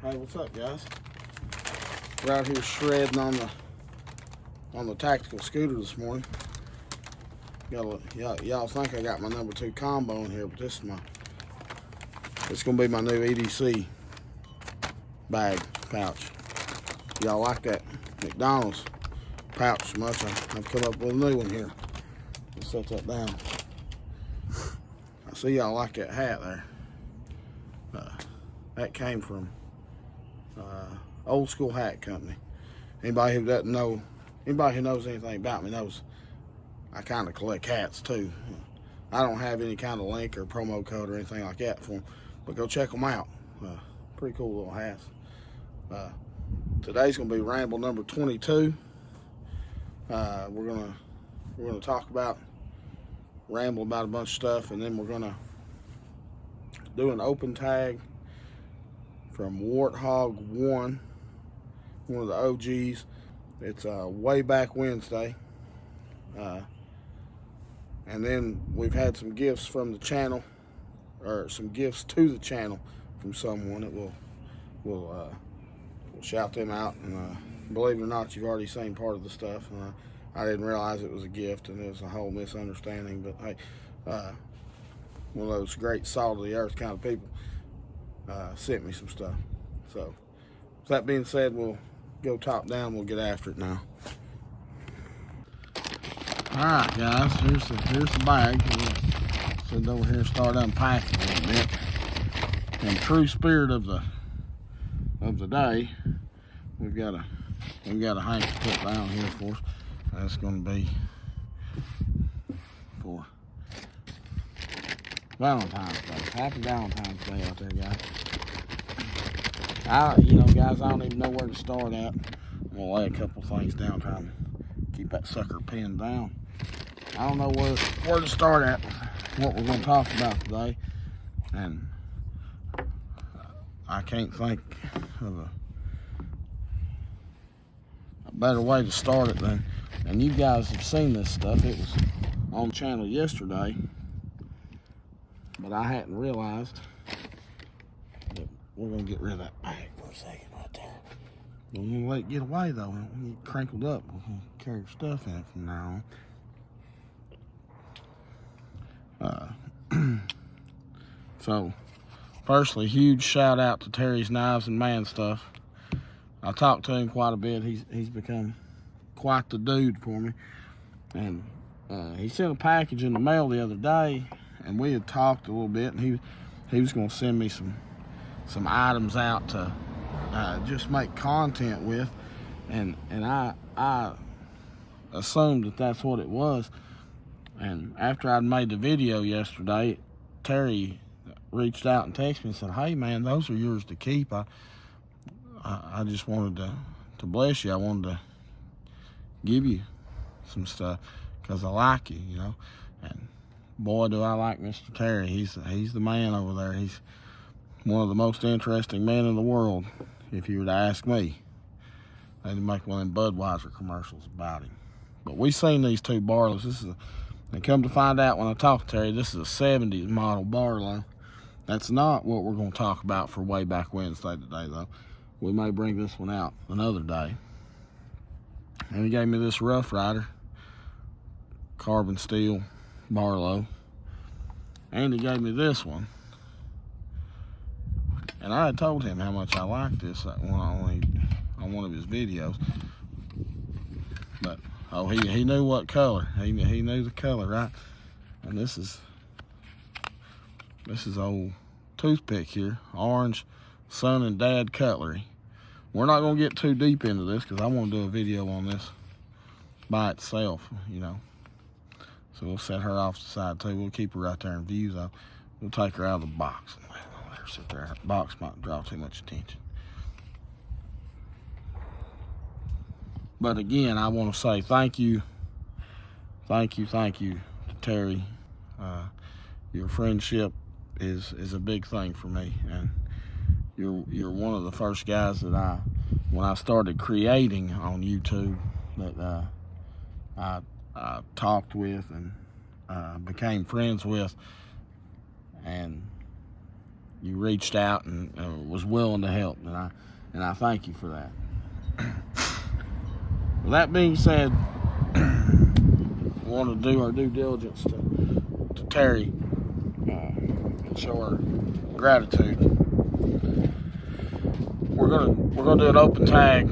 Hey, what's up, guys? We're out here shredding on the tactical scooter this morning. Y'all think I got my number 2 combo in here, but this is it's gonna be my new EDC bag pouch. Y'all like that McDonald's pouch so much, I've come up with a new one here. Let's set that down. I see y'all like that hat there. That came from Old School Hat Company. Anybody who doesn't know, anybody who knows anything about me knows I kind of collect hats too. I don't have any kind of link or promo code or anything like that for them, but go check them out. Pretty cool little hats. Today's gonna be Ramble number 22. We're gonna talk about, ramble about a bunch of stuff, and then we're gonna do an open tag from Warthog 1, one of the OGs. It's Wayback Wednesday. And then we've had some gifts from the channel, or some gifts to the channel from someone that we'll shout them out. And believe it or not, you've already seen part of the stuff. I didn't realize it was a gift, and it was a whole misunderstanding. But hey, one of those great salt of the earth kind of people sent me some stuff. So with that being said, we'll go top down. We'll get after it now. All right, guys, here's the bag. We'll sit over here and start unpacking a little bit. In true spirit of the day, we've got a hank to put down here for us. That's going to be for Valentine's Day. Happy Valentine's Day out there, guys. Guys, I don't even know where to start at. I'm gonna lay a couple things down, trying to keep that sucker pinned down. I don't know where to start at, what we're gonna talk about today, and I can't think of a better way to start it than, and you guys have seen this stuff. It was on the channel yesterday, but I hadn't realized that we're gonna get rid of that bag for a second right there. We're gonna let it get away though. When we get crinkled up, we're gonna carry stuff in it from now on. So, firstly, huge shout out to Terry's Knives and Man Stuff. I talked to him quite a bit. He's become quite the dude for me, and he sent a package in the mail the other day, and we had talked a little bit, and he was going to send me some items out to just make content with, and I assumed that that's what it was. And after I'd made the video yesterday, Terry reached out and texted me and said, "Hey man, those are yours to keep. I just wanted to bless you. I wanted to give you some stuff because I like you, you know." And boy, do I like Mr. Terry. He's the man over there. He's one of the most interesting men in the world, if you were to ask me. They'd make one of them Budweiser commercials about him. But we seen these two Barlows. And come to find out when I talked to Terry, this is a 70s model Barlow. That's not what we're going to talk about for Wayback Wednesday today, though. We may bring this one out another day. And he gave me this Rough Rider carbon steel Barlow. And he gave me this one. And I had told him how much I liked this on one of his videos. But he knew what color. He knew the color, right? And this is old toothpick here, orange son and dad cutlery. We're not gonna get too deep into this because I want to do a video on this by itself, you know. So we'll set her off to the side too. We'll keep her right there in view though. We'll take her out of the box. Let her sit there. The box might draw too much attention. But again, I want to say thank you to Terry. Your friendship is a big thing for me, and you're one of the first guys that when I started creating on YouTube, that I talked with and became friends with, and you reached out and was willing to help, and I thank you for that. With that being said, we want to do our due diligence to Terry and show our gratitude. We're gonna do an open tag,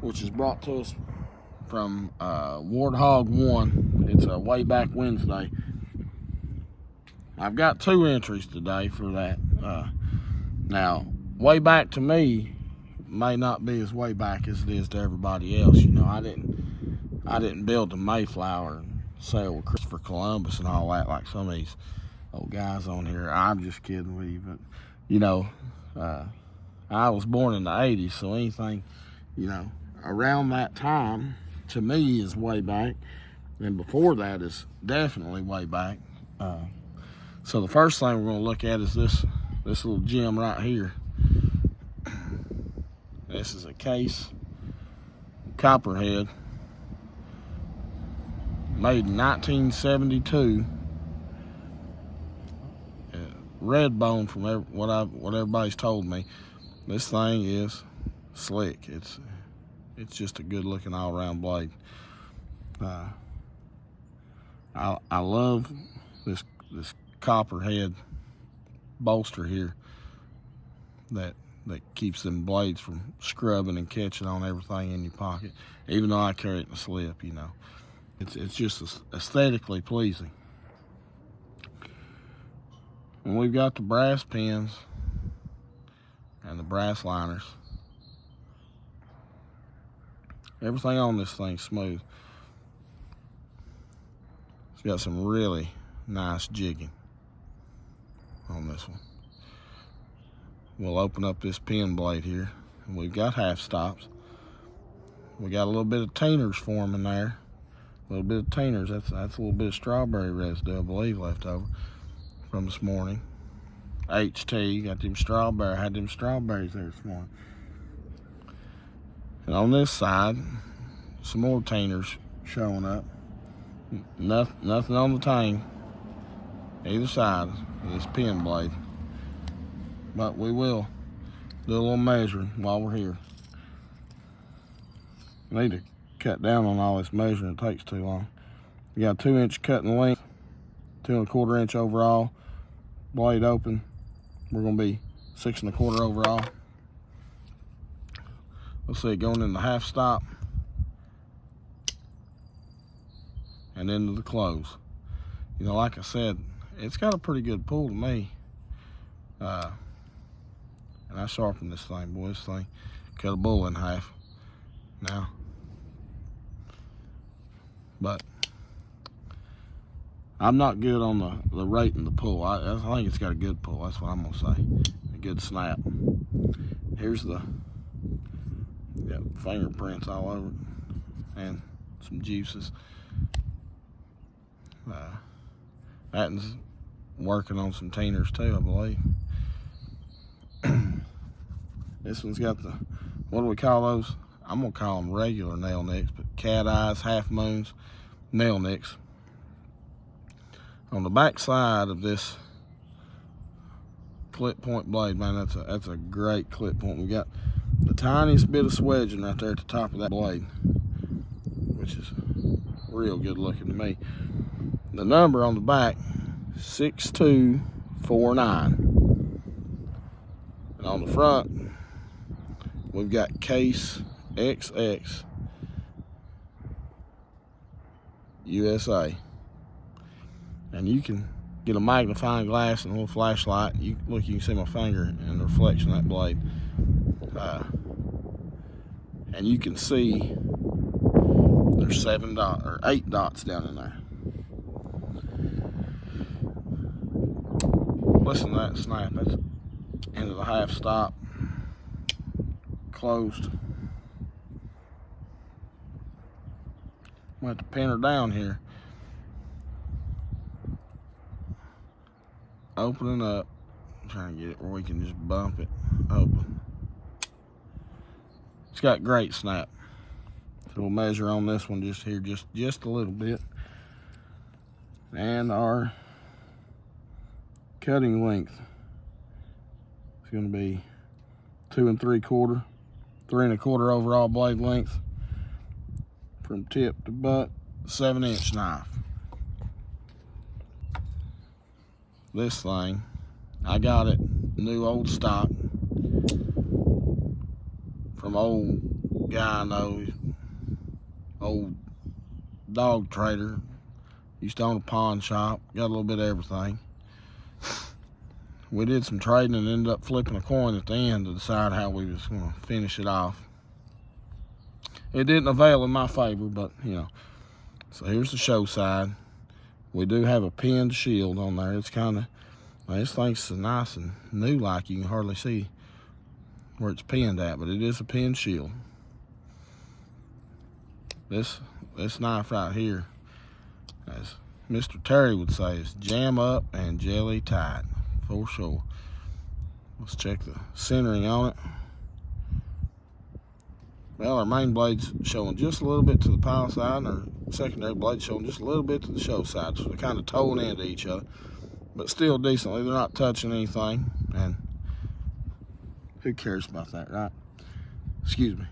which is brought to us from Warthog 1. It's a Wayback Wednesday. I've got 2 entries today for that. Now, way back to me may not be as way back as it is to everybody else. You know, I didn't build the Mayflower and sail with Christopher Columbus and all that like some of these old guys on here. I'm just kidding with you, but you know, I was born in the 80s, so anything, you know, around that time to me is way back, and before that is definitely way back. So the first thing we're going to look at is this little gem right here. This is a Case Copperhead, made in 1972. Red bone from what everybody's told me. This thing is slick. It's just a good looking all around blade. I love this Copperhead bolster here that keeps them blades from scrubbing and catching on everything in your pocket. Even though I carry it in a slip, you know, it's just aesthetically pleasing. And we've got the brass pins and the brass liners. Everything on this thing's smooth. It's got some really nice jigging on this one. We'll open up this pin blade here, and we've got half stops. We got a little bit of Tainer's forming there. A little bit of Tainer's. That's a little bit of strawberry residue, I believe, left over from this morning. HT got them strawberry. Had them strawberries there this morning. And on this side, some more Tainer's showing up. Nothing on the tang either side of this pin blade. But we will do a little measuring while we're here. I need to cut down on all this measuring. It takes too long. We got a 2-inch cutting length, 2 1/4 inch overall. Blade open. We're going to be 6 1/4 overall. Let's see, going in the half stop and into the close. You know, like I said, it's got a pretty good pull to me. And I sharpened this thing, boy. This thing cut a bull in half now. But I'm not good on the rate and the pull. I think it's got a good pull. That's what I'm going to say. A good snap. Here's the fingerprints all over it. And some juices. Patton's working on some Tainers too, I believe. This one's got the, what do we call those? I'm going to call them regular nail nicks, but cat eyes, half moons, nail nicks. On the back side of this clip point blade, man, that's a great clip point. We got the tiniest bit of swedging right there at the top of that blade, which is real good looking to me. The number on the back, 6249. And on the front, we've got Case XX USA. And you can get a magnifying glass and a little flashlight. You can see my finger and the reflection of that blade. And you can see there's 8 dots down in there. Listen to that snap. That's into the half stop. Closed. I'm going to have to pin her down here. Opening up. I'm trying to get it where we can just bump it open. It's got great snap. So we'll measure on this one just here, just a little bit. And our cutting length is going to be 2 3/4, 3 1/4 overall blade length from tip to butt, 7-inch knife. This thing, I got it new old stock from old guy I know, old dog trader. Used to own a pawn shop, got a little bit of everything. We did some trading and ended up flipping a coin at the end to decide how we was going to finish it off. It didn't avail in my favor, but you know. So here's the show side. We do have a pinned shield on there. It's kind of, well, this thing's so nice and new like you can hardly see where it's pinned at, but it is a pinned shield. This knife right here, as Mr. Terry would say, is jam up and jelly tight, for sure. Let's check the centering on it. Well, our main blade's showing just a little bit to the pile side, and our secondary blade's showing just a little bit to the show side, so they're kind of toeing into each other, but still decently. They're not touching anything, and who cares about that, right? Excuse me.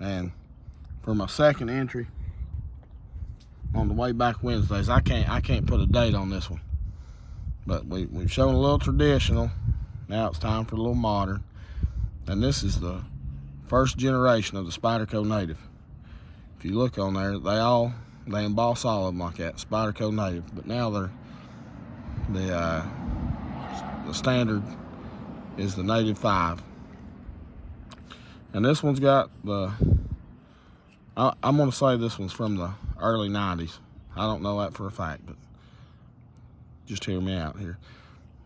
And for my second entry on the Wayback Wednesdays, I can't put a date on this one, but we've shown a little traditional. Now it's time for a little modern, and this is the first generation of the Spyderco Native. If you look on there, they emboss all of them like that, Spyderco Native. But now the standard is the Native 5. And this one's got the, I'm going to say this one's from the early 90s. I don't know that for a fact, but just hear me out here.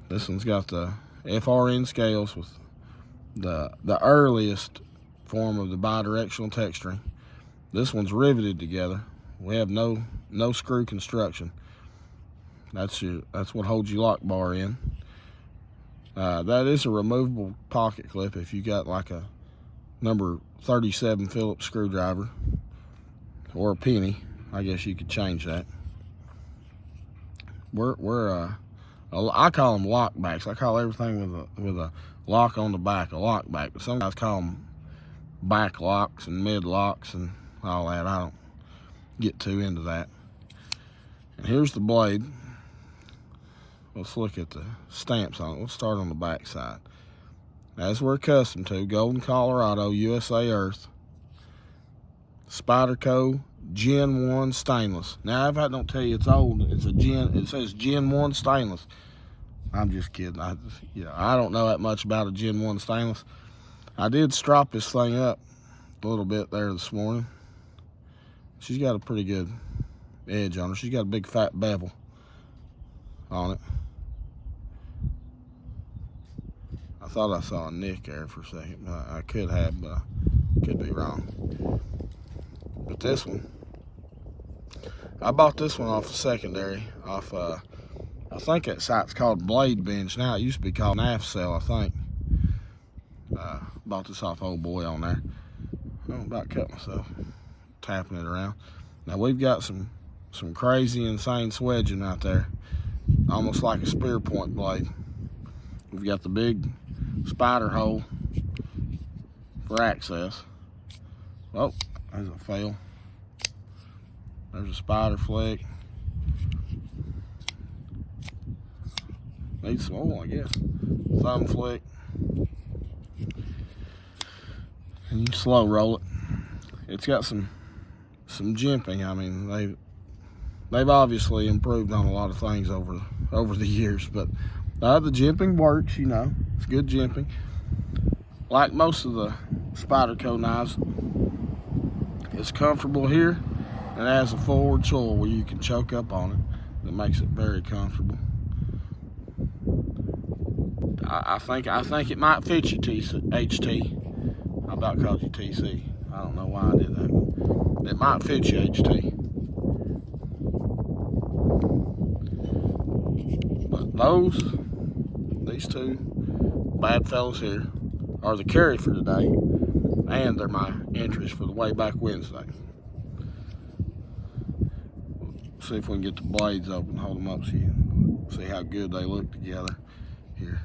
This one's got the FRN scales with the earliest form of the bidirectional texturing. This one's riveted together. We have no screw construction. That's what holds your lock bar in. That is a removable pocket clip if you got like a number 37 Phillips screwdriver or a penny. I guess you could change that. I call them lockbacks. I call everything with a lock on the back a lockback. But some guys call them back locks and mid locks and all that. I don't get too into that. And here's the blade. Let's look at the stamps on it. Let's start on the back side. As we're accustomed to, Golden, Colorado, USA Earth, Spyderco Gen 1 stainless. Now, if I don't tell you it's old, it says Gen 1 stainless. I'm just kidding. I don't know that much about a Gen 1 stainless. I did strop this thing up a little bit there this morning. She's got a pretty good edge on her. She's got a big fat bevel on it. I thought I saw a nick there for a second. I could have, but I could be wrong. But this one, I bought this one off the secondary, off, I think that site's called Blade Bench. Now it used to be called Nafcell, I think. Bought this off old boy on there. I'm about to cut myself, tapping it around. Now we've got some crazy, insane swedging out there, almost like a spear point blade. We've got the big spider hole for access. Oh, there's a fail. There's a spider flick. Needs some oil, I guess. Thumb flick. And you slow roll it. It's got some jimping. I mean, they've obviously improved on a lot of things over the years, but the jimping works, you know. It's good jimping. Like most of the Spyderco knives, it's comfortable here and has a forward choil where you can choke up on it. That makes it very comfortable. I think it might fit you, HT. I about called you TC. I don't know why I did that. It might fit you, HT. But these two bad fellas here are the carry for today, and they're my entries for the Wayback Wednesday. see if we can get the blades open, hold them up so you can see how good they look together here.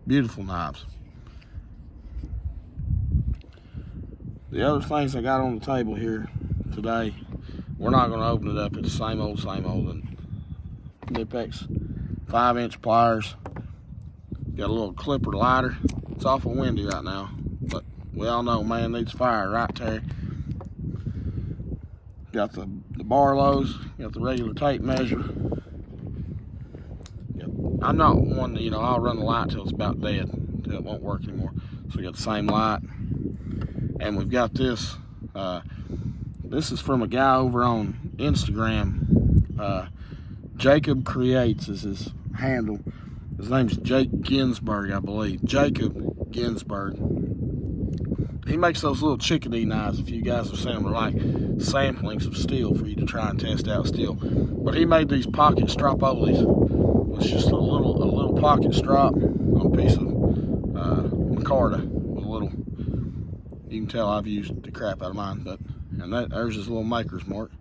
Beautiful knives. The other things I got on the table here today, we're not going to open it up. It's the same old, and Nipex 5-inch pliers. Got a little clipper lighter. It's awful windy right now, but we all know man needs fire, right, Terry? Got the Barlows, got the regular tape measure. I'm not one that, I'll run the light till it's about dead, till it won't work anymore. So we got the same light. And we've got this. This is from a guy over on Instagram. Jacob Creates is his handle. His name's Jake Ginsburg, I believe. Jacob Ginsburg. He makes those little chickadee knives, if you guys have seen them. They're like samplings of steel for you to try and test out steel. But he made these pocket stropolies. It's just a little pocket strop on a piece of micarta with a little. You can tell I've used the crap out of mine, there's his little maker's mark.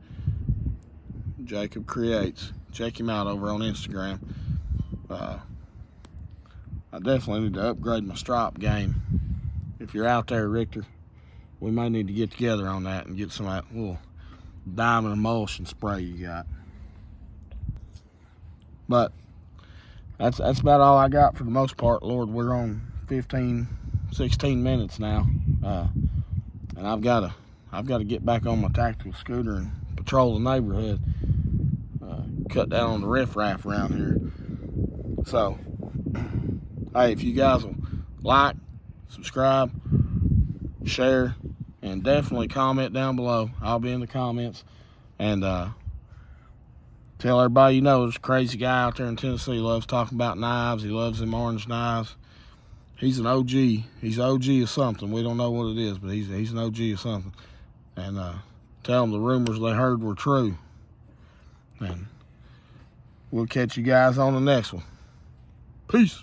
Jacob Creates. Check him out over on Instagram. I definitely need to upgrade my strop game. If you're out there, Richter, we may need to get together on that and get some of that little diamond emulsion spray you got. But that's about all I got for the most part. Lord, we're on 15, 16 minutes now, and I've got to get back on my tactical scooter and patrol the neighborhood, cut down on the riffraff around here. So, hey, if you guys will like, subscribe, share, and definitely comment down below. I'll be in the comments, and tell everybody there's a crazy guy out there in Tennessee who loves talking about knives. He loves them orange knives. He's an OG. He's an OG of something. We don't know what it is, but he's an OG of something. And tell them the rumors they heard were true. And we'll catch you guys on the next one. Peace.